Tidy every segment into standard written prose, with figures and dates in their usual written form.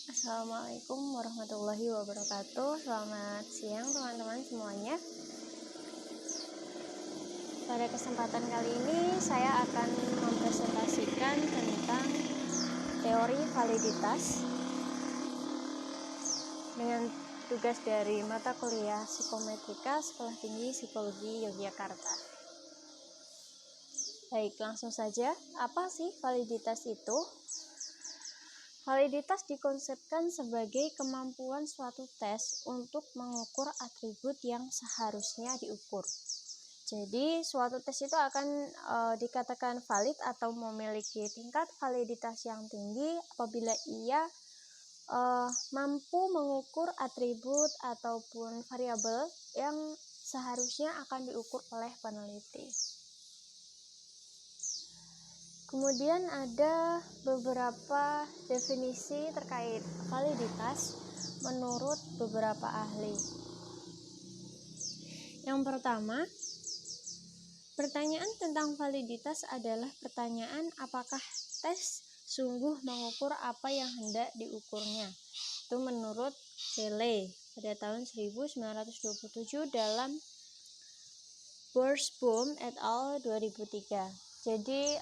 Assalamualaikum warahmatullahi wabarakatuh. Selamat siang teman-teman semuanya. Pada kesempatan kali ini saya akan mempresentasikan tentang teori validitas dengan tugas dari mata kuliah Psikometrika Sekolah Tinggi Psikologi Yogyakarta. Baik, langsung saja. Apa sih validitas itu? Validitas dikonsepkan sebagai kemampuan suatu tes untuk mengukur atribut yang seharusnya diukur. Jadi, suatu tes itu akan dikatakan valid atau memiliki tingkat validitas yang tinggi apabila ia mampu mengukur atribut ataupun variabel yang seharusnya akan diukur oleh peneliti. Kemudian ada beberapa definisi terkait validitas menurut beberapa ahli. Yang pertama, pertanyaan tentang validitas adalah pertanyaan apakah tes sungguh mengukur apa yang hendak diukurnya. Itu menurut Seeley pada tahun 1927 dalam Bursboom et al. 2003. Jadi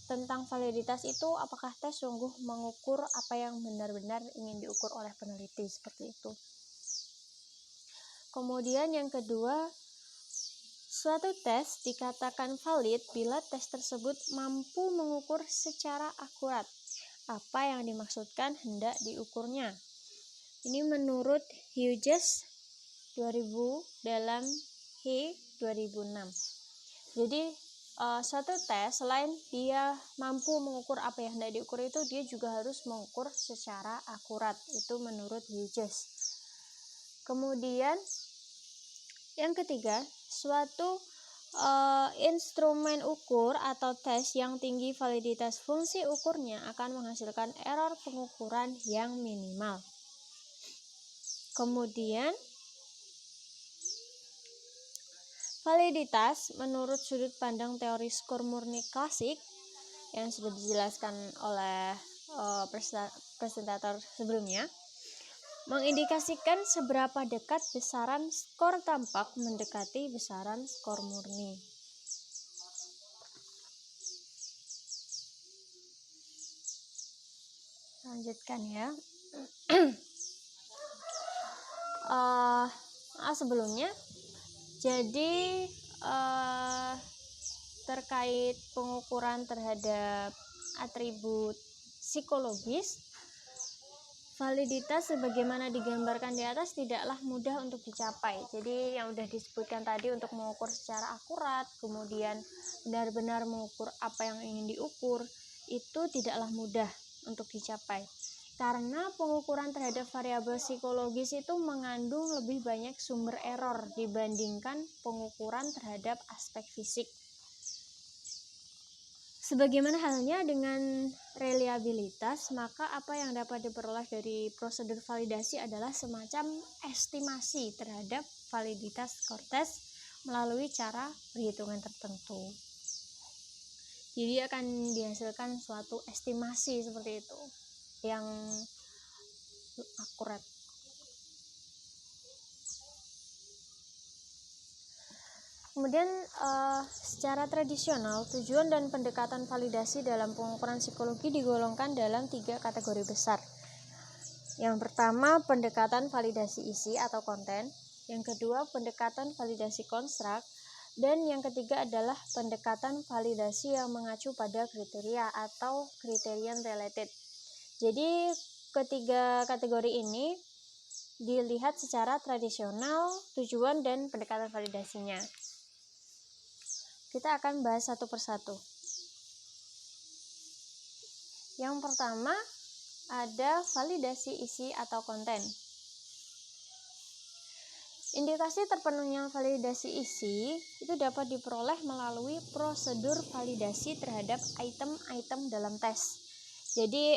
tentang validitas itu apakah tes sungguh mengukur apa yang benar-benar ingin diukur oleh peneliti, seperti itu. Kemudian yang kedua, suatu tes dikatakan valid bila tes tersebut mampu mengukur secara akurat apa yang dimaksudkan hendak diukurnya. Ini menurut Hughes 2000 dalam He 2006. Jadi suatu tes selain dia mampu mengukur apa yang hendak diukur itu, dia juga harus mengukur secara akurat. Itu menurut Hughes. Kemudian yang ketiga, suatu instrumen ukur atau tes yang tinggi validitas fungsi ukurnya akan menghasilkan error pengukuran yang minimal. Kemudian validitas menurut sudut pandang teori skor murni klasik yang sudah dijelaskan oleh presentator sebelumnya, mengindikasikan seberapa dekat besaran skor tampak mendekati besaran skor murni. Lanjutkan ya. Sebelumnya, jadi terkait pengukuran terhadap atribut psikologis, validitas sebagaimana digambarkan di atas tidaklah mudah untuk dicapai. Jadi yang sudah disebutkan tadi, untuk mengukur secara akurat, kemudian benar-benar mengukur apa yang ingin diukur, itu tidaklah mudah untuk dicapai. Karena pengukuran terhadap variabel psikologis itu mengandung lebih banyak sumber error dibandingkan pengukuran terhadap aspek fisik. Sebagaimana halnya dengan reliabilitas, maka apa yang dapat diperoleh dari prosedur validasi adalah semacam estimasi terhadap validitas skor tes melalui cara perhitungan tertentu. Jadi akan dihasilkan suatu estimasi seperti itu yang akurat. Kemudian secara tradisional, tujuan dan pendekatan validasi dalam pengukuran psikologi digolongkan dalam 3 kategori besar. Yang pertama, pendekatan validasi isi atau konten. Yang kedua, pendekatan validasi konstruk. Dan yang ketiga adalah pendekatan validasi yang mengacu pada kriteria atau criterion related. Jadi ketiga kategori ini dilihat secara tradisional, tujuan dan pendekatan validasinya. Kita akan bahas satu persatu. Yang pertama ada validasi isi atau konten. Indikasi terpenuhnya validasi isi itu dapat diperoleh melalui prosedur validasi terhadap item-item dalam tes. Jadi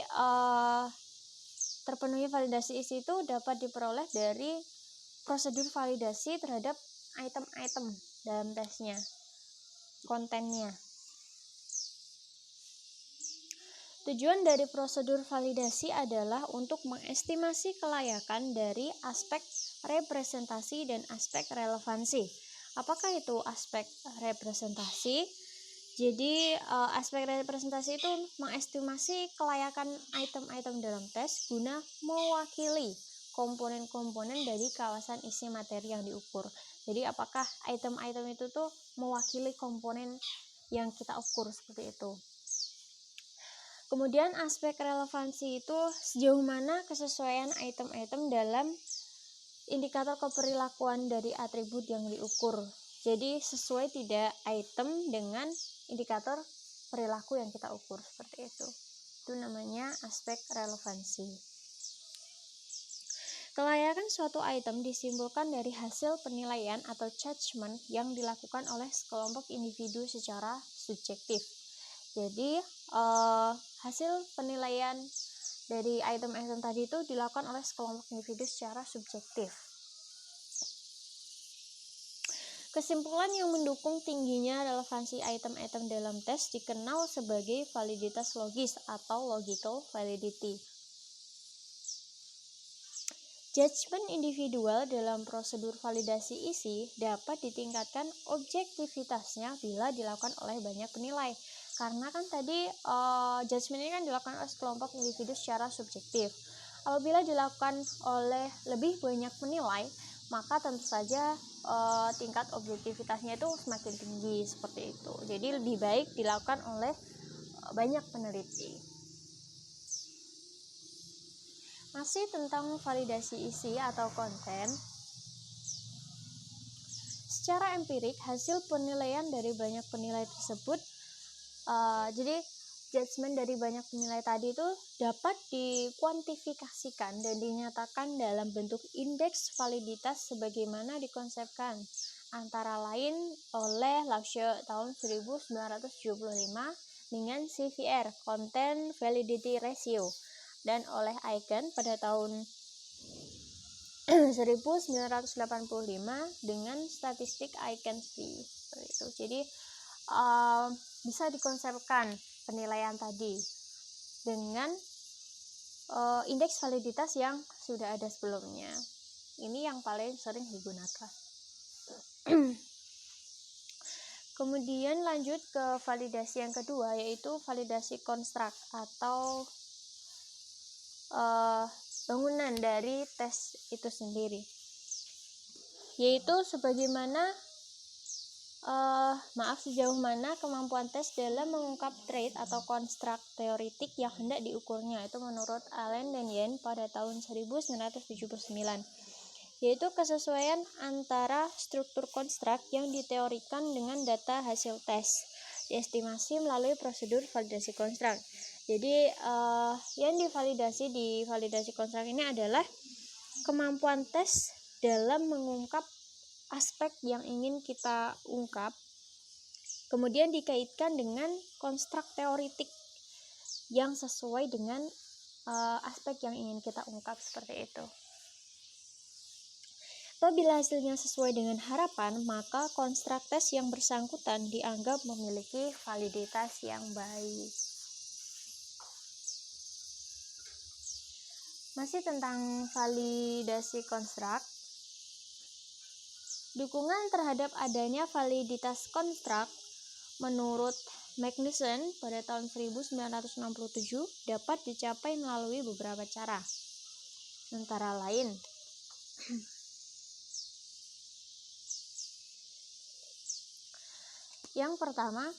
terpenuhnya validasi isi itu dapat diperoleh dari prosedur validasi terhadap item-item dalam tesnya, kontennya. Tujuan dari prosedur validasi adalah untuk mengestimasi kelayakan dari aspek representasi dan aspek relevansi. Apakah itu aspek representasi? Jadi aspek representasi itu mengestimasi kelayakan item-item dalam tes guna mewakili komponen-komponen dari kawasan isi materi yang diukur. Jadi apakah item-item itu tuh mewakili komponen yang kita ukur seperti itu. Kemudian aspek relevansi itu sejauh mana kesesuaian item-item dalam indikator keperilakuan dari atribut yang diukur. Jadi sesuai tidak item dengan indikator perilaku yang kita ukur seperti itu. Itu namanya aspek relevansi. Kelayakan suatu item disimpulkan dari hasil penilaian atau judgement yang dilakukan oleh sekelompok individu secara subjektif. Jadi hasil penilaian dari item-item tadi itu dilakukan oleh sekelompok individu secara subjektif. Kesimpulan yang mendukung tingginya relevansi item-item dalam tes dikenal sebagai validitas logis atau logical validity. Judgement individual dalam prosedur validasi isi dapat ditingkatkan objektivitasnya bila dilakukan oleh banyak penilai. Karena kan tadi judgement ini kan dilakukan oleh sekelompok individu secara subjektif. Apabila dilakukan oleh lebih banyak penilai, maka tentu saja tingkat objektivitasnya itu semakin tinggi seperti itu. Jadi lebih baik dilakukan oleh banyak peneliti. Masih tentang validasi isi atau konten. Secara empirik, hasil penilaian dari banyak penilai tersebut, jadi judgement dari banyak penilai tadi itu dapat dikuantifikasikan dan dinyatakan dalam bentuk indeks validitas sebagaimana dikonsepkan antara lain oleh Lafshue tahun 1975 dengan CVR, Content Validity Ratio, dan oleh Eigen pada tahun 1985 dengan statistik Eigen-V. Jadi bisa dikonsepkan penilaian tadi dengan indeks validitas yang sudah ada sebelumnya. Ini yang paling sering digunakan. Kemudian lanjut ke validasi yang kedua, yaitu validasi konstruk atau bangunan dari tes itu sendiri, yaitu sejauh mana kemampuan tes dalam mengungkap trait atau konstruk teoritik yang hendak diukurnya. Itu menurut Allen dan Yen pada tahun 1979, yaitu kesesuaian antara struktur konstruk yang diteorikan dengan data hasil tes, diestimasi melalui prosedur validasi konstruk. Jadi yang divalidasi di validasi konstruk ini adalah kemampuan tes dalam mengungkap aspek yang ingin kita ungkap, kemudian dikaitkan dengan konstruk teoritik yang sesuai dengan aspek yang ingin kita ungkap seperti itu. Apabila hasilnya sesuai dengan harapan, maka konstruk tes yang bersangkutan dianggap memiliki validitas yang baik. Masih tentang validasi konstruk, dukungan terhadap adanya validitas konstruk menurut Magnussen pada tahun 1967 dapat dicapai melalui beberapa cara, antara lain yang pertama,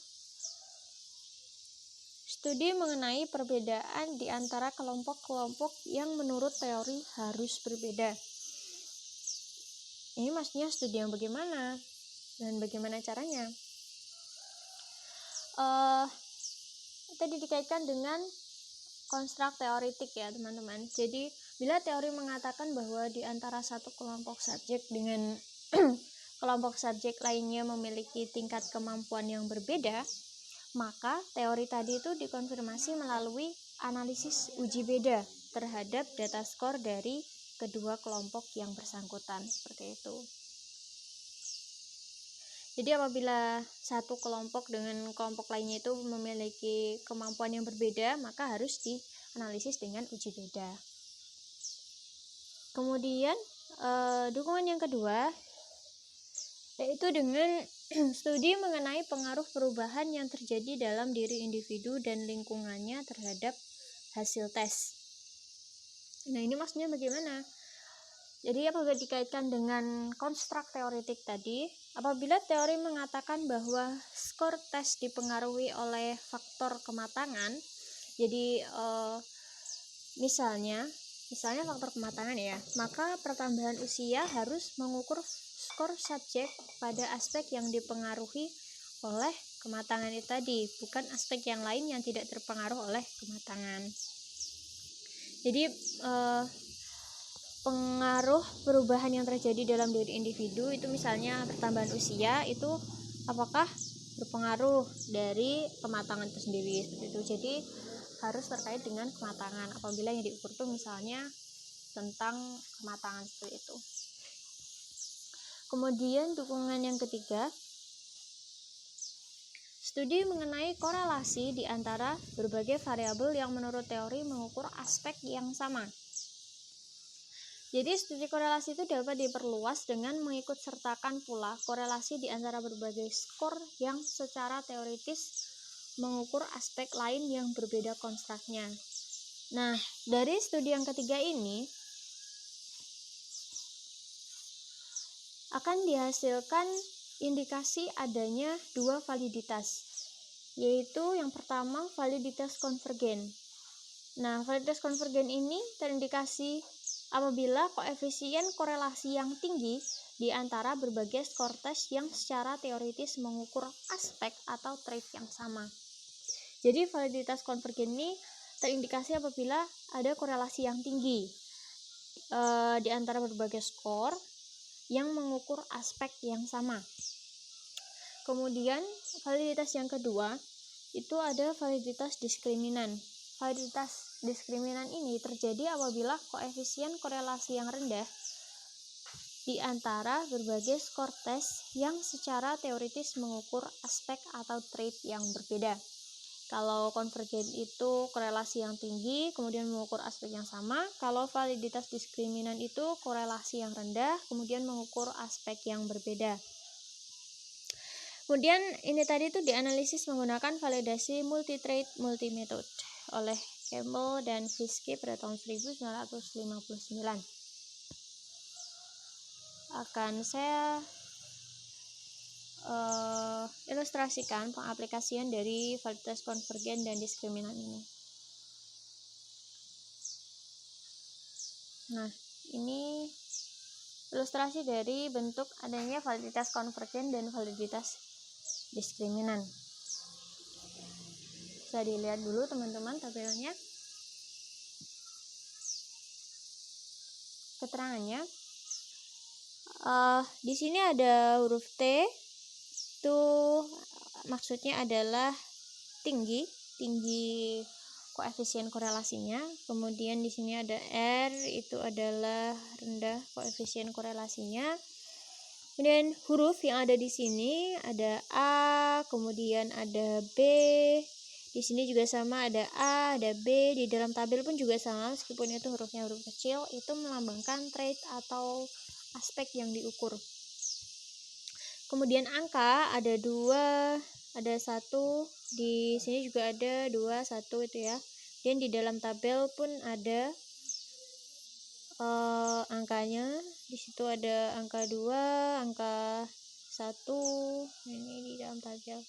studi mengenai perbedaan di antara kelompok-kelompok yang menurut teori harus berbeda. Ini maksudnya studi yang bagaimana dan bagaimana caranya? Tadi dikaitkan dengan konstruk teoritik ya teman-teman. Jadi bila teori mengatakan bahwa di antara satu kelompok subjek dengan kelompok subjek lainnya memiliki tingkat kemampuan yang berbeda, maka teori tadi itu dikonfirmasi melalui analisis uji beda terhadap data skor dari kedua kelompok yang bersangkutan, seperti itu. Jadi apabila satu kelompok dengan kelompok lainnya itu memiliki kemampuan yang berbeda, maka harus dianalisis dengan uji beda. Kemudian dukungan yang kedua yaitu dengan studi mengenai pengaruh perubahan yang terjadi dalam diri individu dan lingkungannya terhadap hasil tes. Nah, ini maksudnya bagaimana? Jadi apabila dikaitkan dengan konstruk teoretik tadi, apabila teori mengatakan bahwa skor tes dipengaruhi oleh faktor kematangan, jadi misalnya faktor kematangan ya, maka pertambahan usia harus mengukur skor subjek pada aspek yang dipengaruhi oleh kematangan itu tadi, bukan aspek yang lain yang tidak terpengaruh oleh kematangan. Jadi pengaruh perubahan yang terjadi dalam diri individu itu misalnya pertambahan usia itu apakah berpengaruh dari kematangan itu sendiri seperti itu. Jadi harus terkait dengan kematangan apabila yang diukur itu misalnya tentang kematangan seperti itu. Kemudian dukungan yang ketiga, studi mengenai korelasi di antara berbagai variabel yang menurut teori mengukur aspek yang sama. Jadi studi korelasi itu dapat diperluas dengan mengikut sertakan pula korelasi di antara berbagai skor yang secara teoritis mengukur aspek lain yang berbeda konstruknya. Nah, dari studi yang ketiga ini akan dihasilkan indikasi adanya dua validitas, yaitu yang pertama validitas konvergen. Nah, validitas konvergen ini terindikasi apabila koefisien korelasi yang tinggi di antara berbagai skor tes yang secara teoritis mengukur aspek atau trait yang sama. Jadi validitas konvergen ini terindikasi apabila ada korelasi yang tinggi di antara berbagai skor yang mengukur aspek yang sama. Kemudian validitas yang kedua itu ada validitas diskriminan. Validitas diskriminan ini terjadi apabila koefisien korelasi yang rendah di antara berbagai skor tes yang secara teoritis mengukur aspek atau trait yang berbeda. Kalau konvergen itu korelasi yang tinggi kemudian mengukur aspek yang sama. Kalau validitas diskriminan itu korelasi yang rendah kemudian mengukur aspek yang berbeda. Kemudian ini tadi itu dianalisis menggunakan validasi multi-trait multi-method oleh Campbell dan Fiske pada tahun 1959. Akan saya ilustrasikan pengaplikasian dari validitas konvergen dan diskriminan ini. Nah, ini ilustrasi dari bentuk adanya validitas konvergen dan validitas diskriminan. Bisa dilihat dulu teman-teman tabelnya. Keterangannya. Di sini ada huruf T. Itu maksudnya adalah tinggi koefisien korelasinya. Kemudian di sini ada R, itu adalah rendah koefisien korelasinya. Kemudian huruf yang ada di sini ada A, kemudian ada B. Di sini juga sama, ada A, ada B. Di dalam tabel pun juga sama, meskipun itu hurufnya huruf kecil, itu melambangkan trait atau aspek yang diukur. Kemudian angka ada 2, ada 1, di sini juga ada 2, 1 itu ya. Dan di dalam tabel pun ada angkanya. Di situ ada angka 2, angka 1. Ini di dalam tabel.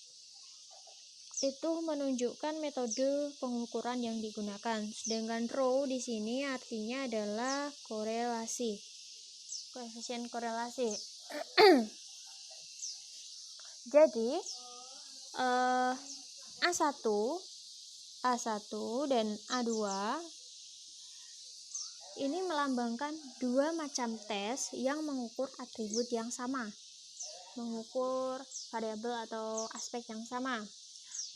Itu menunjukkan metode pengukuran yang digunakan. Sedangkan rho di sini artinya adalah korelasi. Koefisien korelasi. Jadi A1 dan A2 ini melambangkan dua macam tes yang mengukur atribut yang sama, mengukur variabel atau aspek yang sama.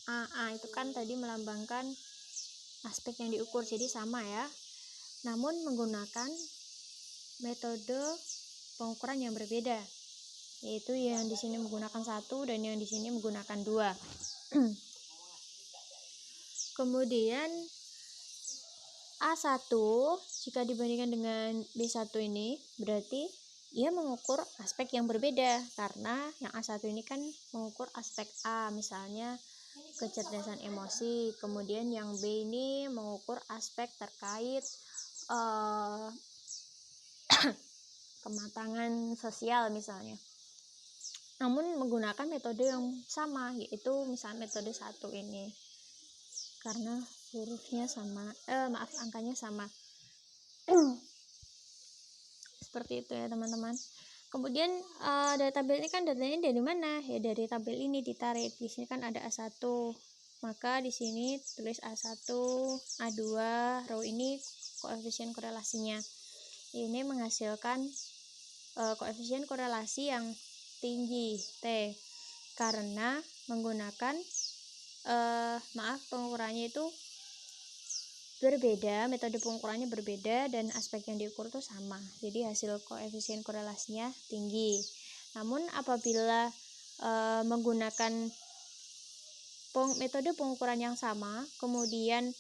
AA itu kan tadi melambangkan aspek yang diukur, jadi sama ya, namun menggunakan metode pengukuran yang berbeda. yaitu yang di sini menggunakan 1 dan yang di sini menggunakan 2. Kemudian A1 jika dibandingkan dengan B1 ini berarti ia mengukur aspek yang berbeda, karena yang A1 ini kan mengukur aspek A, misalnya kecerdasan emosi. Kemudian yang B ini mengukur aspek terkait kematangan sosial misalnya. Namun menggunakan metode yang sama, yaitu misalnya metode 1 ini. Karena hurufnya sama, angkanya sama. Seperti itu ya teman-teman. Kemudian dari tabel ini kan datanya dari mana? Ya dari tabel ini ditarik. Di sini kan ada A1. Maka di sini tulis A1, A2, row ini koefisien korelasinya. Ini menghasilkan koefisien korelasi yang tinggi T, karena menggunakan pengukurannya itu berbeda, metode pengukurannya berbeda dan aspek yang diukur itu sama. Jadi hasil koefisien korelasinya tinggi. Namun apabila menggunakan metode pengukuran yang sama, kemudian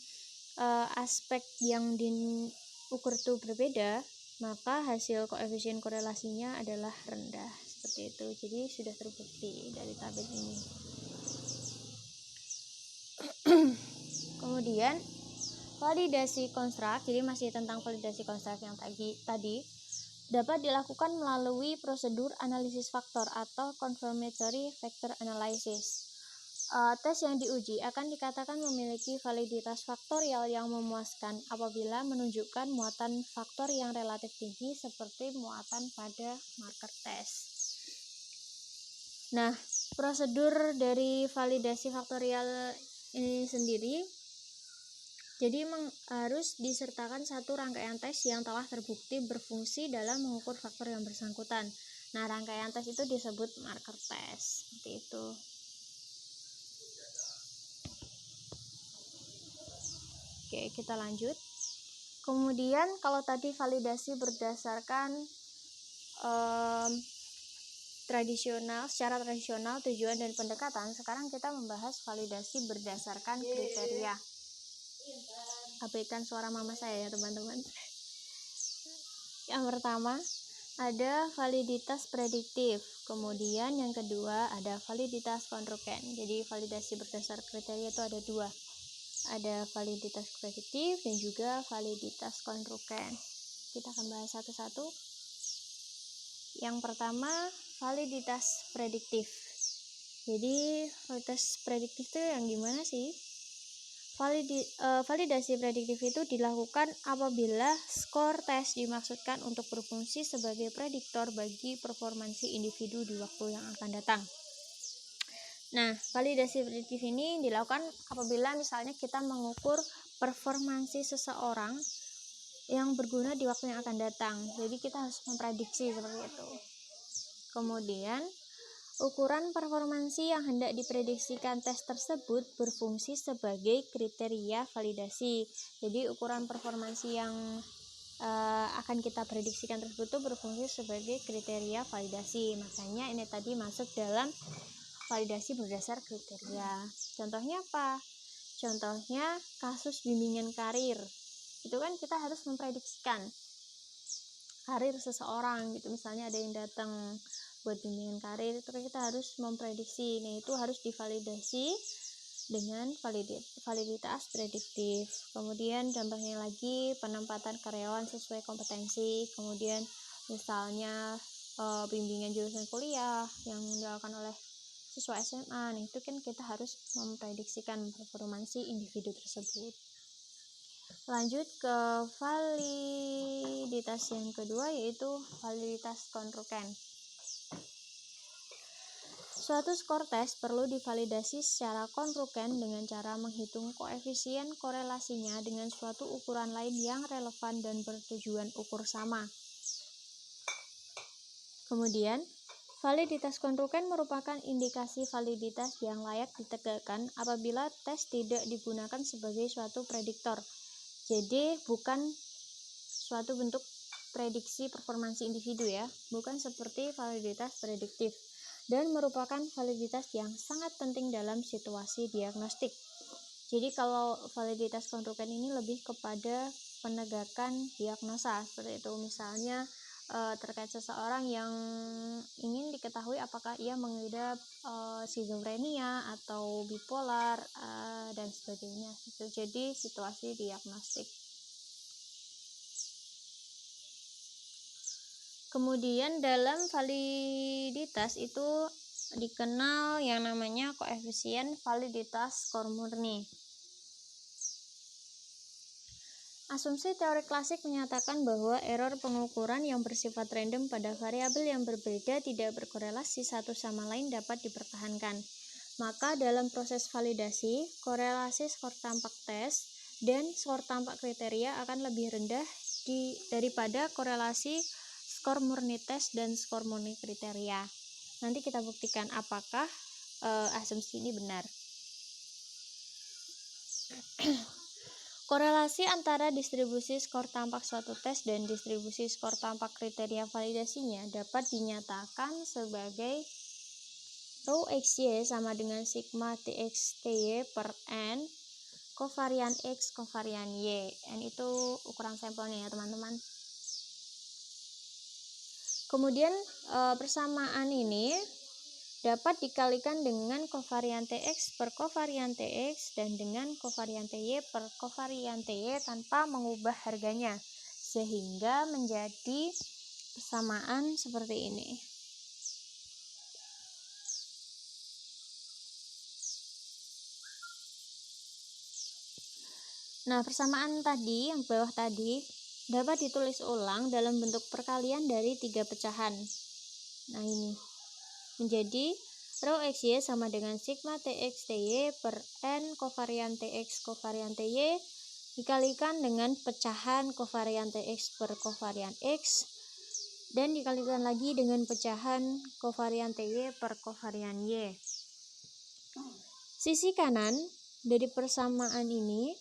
aspek yang diukur itu berbeda, maka hasil koefisien korelasinya adalah rendah. Seperti itu. Jadi sudah terbukti dari tabel ini. Kemudian validasi konstruk, jadi masih tentang validasi konstruk yang tadi dapat dilakukan melalui prosedur analisis faktor atau confirmatory factor analysis. Tes yang diuji akan dikatakan memiliki validitas faktorial yang memuaskan apabila menunjukkan muatan faktor yang relatif tinggi seperti muatan pada marker tes. Nah, prosedur dari validasi faktorial ini sendiri jadi harus disertakan satu rangkaian tes yang telah terbukti berfungsi dalam mengukur faktor yang bersangkutan. Nah, rangkaian tes itu disebut marker tes. Seperti itu. Oke, kita lanjut. Kemudian kalau tadi validasi berdasarkan secara tradisional, tujuan dan pendekatan, sekarang kita membahas validasi berdasarkan kriteria. Abaikan suara mama saya ya teman-teman. Yang pertama ada validitas prediktif, kemudian yang kedua ada validitas konrugen. Jadi validasi berdasar kriteria itu ada dua, ada validitas prediktif dan juga validitas konrugen. Kita akan bahas satu-satu. Yang pertama validitas prediktif. Jadi validitas prediktif itu yang gimana sih? Validasi prediktif itu dilakukan apabila skor tes dimaksudkan untuk berfungsi sebagai prediktor bagi performansi individu di waktu yang akan datang. Nah, validasi prediktif ini dilakukan apabila misalnya kita mengukur performansi seseorang yang berguna di waktu yang akan datang. Jadi kita harus memprediksi seperti itu. Kemudian ukuran performansi yang hendak diprediksikan tes tersebut berfungsi sebagai kriteria validasi. Jadi ukuran performansi yang akan kita prediksikan tersebut itu berfungsi sebagai kriteria validasi. Makanya ini tadi masuk dalam validasi berdasar kriteria. Contohnya apa? Contohnya kasus bimbingan karir. Itu kan kita harus memprediksikan karir seseorang gitu. Misalnya ada yang datang buat bimbingan karir, itu kita harus memprediksi. Nah, itu harus divalidasi dengan validitas prediktif. Kemudian contohnya lagi penempatan karyawan sesuai kompetensi. Kemudian misalnya bimbingan jurusan kuliah yang dilakukan oleh siswa SMA. Nah, itu kan kita harus memprediksikan performansi individu tersebut. Lanjut ke validitas yang kedua, yaitu validitas konrugen. Suatu skor tes perlu divalidasi secara konrugen dengan cara menghitung koefisien korelasinya dengan suatu ukuran lain yang relevan dan bertujuan ukur sama. Kemudian, validitas konrugen merupakan indikasi validitas yang layak ditegakkan apabila tes tidak digunakan sebagai suatu prediktor. Jadi bukan suatu bentuk prediksi performansi individu ya, bukan seperti validitas prediktif, dan merupakan validitas yang sangat penting dalam situasi diagnostik. Jadi kalau validitas konrugen ini lebih kepada penegakan diagnosa, seperti itu. Misalnya terkait seseorang yang ingin diketahui apakah ia mengidap skizofrenia atau bipolar dan sebagainya. Itu jadi situasi diagnostik. Kemudian dalam validitas itu dikenal yang namanya koefisien validitas skor murni. Asumsi teori klasik menyatakan bahwa error pengukuran yang bersifat random pada variabel yang berbeda tidak berkorelasi satu sama lain dapat dipertahankan. Maka dalam proses validasi, korelasi skor tampak tes dan skor tampak kriteria akan lebih rendah daripada korelasi skor murni tes dan skor murni kriteria. Nanti kita buktikan apakah asumsi ini benar. Korelasi antara distribusi skor tampak suatu tes dan distribusi skor tampak kriteria validasinya dapat dinyatakan sebagai rho XY sama dengan sigma TX TY per N kovarian X kovarian Y. N itu ukuran sampelnya ya teman-teman. Kemudian persamaan ini dapat dikalikan dengan kovarian TX per kovarian TX dan dengan kovarian TY per kovarian TY tanpa mengubah harganya, sehingga menjadi persamaan seperti ini. Nah, persamaan tadi yang bawah tadi dapat ditulis ulang dalam bentuk perkalian dari 3 pecahan. Nah, ini menjadi rho XY sama dengan sigma TX TY per N kovarian TX kovarian TY dikalikan dengan pecahan kovarian TX per kovarian X dan dikalikan lagi dengan pecahan kovarian TY per kovarian Y. Sisi kanan dari persamaan ini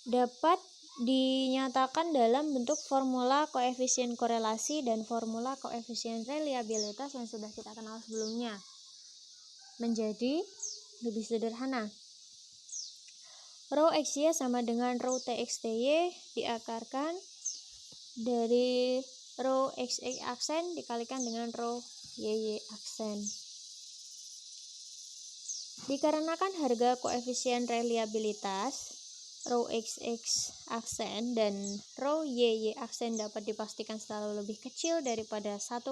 dapat dinyatakan dalam bentuk formula koefisien korelasi dan formula koefisien reliabilitas yang sudah kita kenal sebelumnya. Menjadi lebih sederhana. Rho XY sama dengan rho TX TY diakarkan dari rho XX aksen dikalikan dengan rho YY aksen. Dikarenakan harga koefisien reliabilitas rho XX aksen dan rho YY aksen dapat dipastikan selalu lebih kecil daripada 1,0,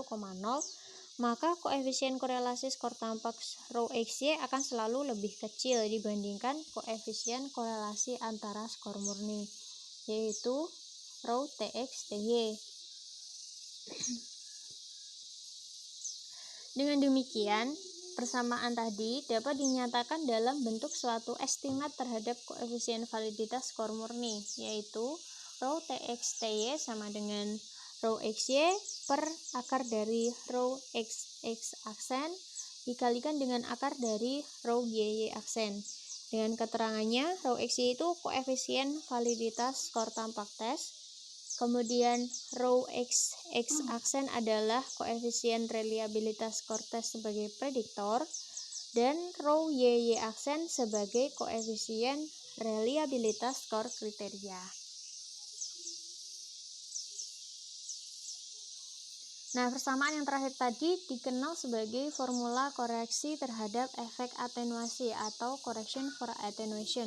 maka koefisien korelasi skor tampak rho XY akan selalu lebih kecil dibandingkan koefisien korelasi antara skor murni, yaitu rho TX TY. Dengan demikian, persamaan tadi dapat dinyatakan dalam bentuk suatu estimat terhadap koefisien validitas skor murni, yaitu rho TX TY sama dengan rho XY per akar dari rho XX aksen dikalikan dengan akar dari rho YY aksen. Dengan keterangannya, rho XY itu koefisien validitas skor tampak tes. Kemudian rho XX aksen adalah koefisien reliabilitas skor tes sebagai prediktor dan rho YY aksen sebagai koefisien reliabilitas skor kriteria. Nah, persamaan yang terakhir tadi dikenal sebagai formula koreksi terhadap efek atenuasi atau correction for attenuation.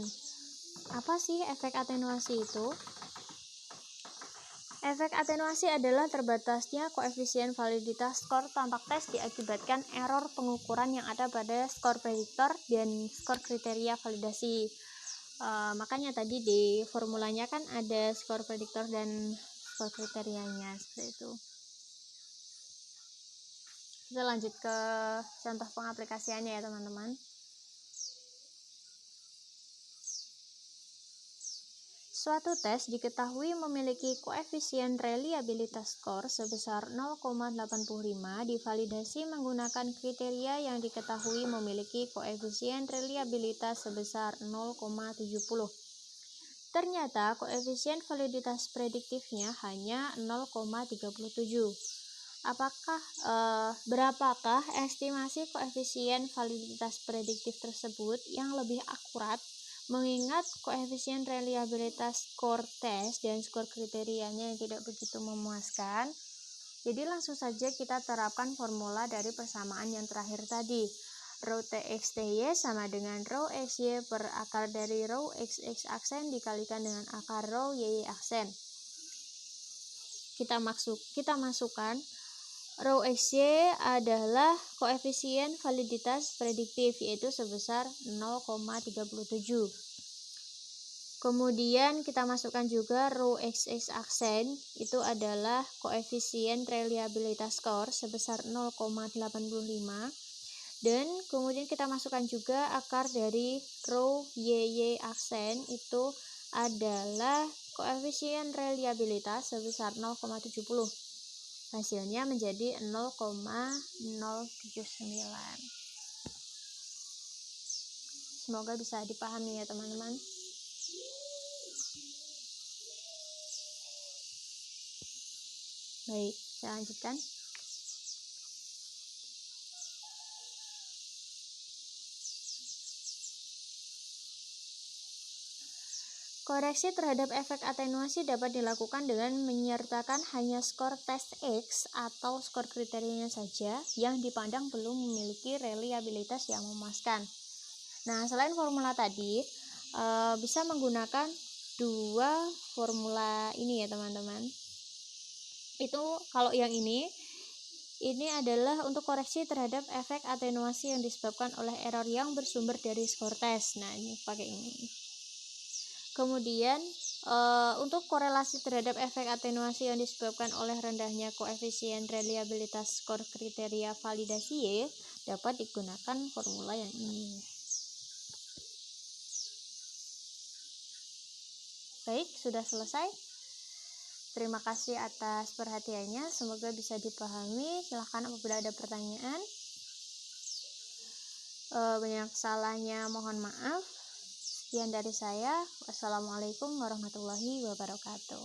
Apa sih efek atenuasi itu? Efek atenuasi adalah terbatasnya koefisien validitas skor tampak tes diakibatkan error pengukuran yang ada pada skor prediktor dan skor kriteria validasi. Makanya tadi di formulanya kan ada skor prediktor dan skor kriterianya seperti itu. Kita lanjut ke contoh pengaplikasiannya ya teman-teman. Suatu tes diketahui memiliki koefisien reliabilitas skor sebesar 0,85 divalidasi menggunakan kriteria yang diketahui memiliki koefisien reliabilitas sebesar 0,70. Ternyata koefisien validitas prediktifnya hanya 0,37. Berapakah estimasi koefisien validitas prediktif tersebut yang lebih akurat, mengingat koefisien reliabilitas skor tes dan skor kriterianya yang tidak begitu memuaskan? Jadi langsung saja kita terapkan formula dari persamaan yang terakhir tadi. Rho TX/TY sama dengan rho XY per akar dari rho XX aksen dikalikan dengan akar rho YY aksen. Kita masukkan rho XY adalah koefisien validitas prediktif, yaitu sebesar 0,37. Kemudian kita masukkan juga rho XX aksen, itu adalah koefisien reliabilitas skor sebesar 0,85. Dan kemudian kita masukkan juga akar dari rho YY aksen, itu adalah koefisien reliabilitas sebesar 0,70. Hasilnya menjadi 0,079. Semoga bisa dipahami ya teman-teman. Baik, saya lanjutkan. Koreksi terhadap efek atenuasi dapat dilakukan dengan menyertakan hanya skor tes X atau skor kriterianya saja yang dipandang belum memiliki reliabilitas yang memuaskan. Nah, selain formula tadi, bisa menggunakan dua formula ini ya teman-teman. Itu kalau yang ini adalah untuk koreksi terhadap efek atenuasi yang disebabkan oleh error yang bersumber dari skor tes. Nah, ini pakai ini. Kemudian untuk korelasi terhadap efek atenuasi yang disebabkan oleh rendahnya koefisien reliabilitas skor kriteria validasi Y dapat digunakan formula yang ini. Baik, sudah selesai. Terima kasih atas perhatiannya, semoga bisa dipahami. Silahkan apabila ada pertanyaan. Banyak salahnya mohon maaf. Sekian dari saya. Wassalamualaikum warahmatullahi wabarakatuh.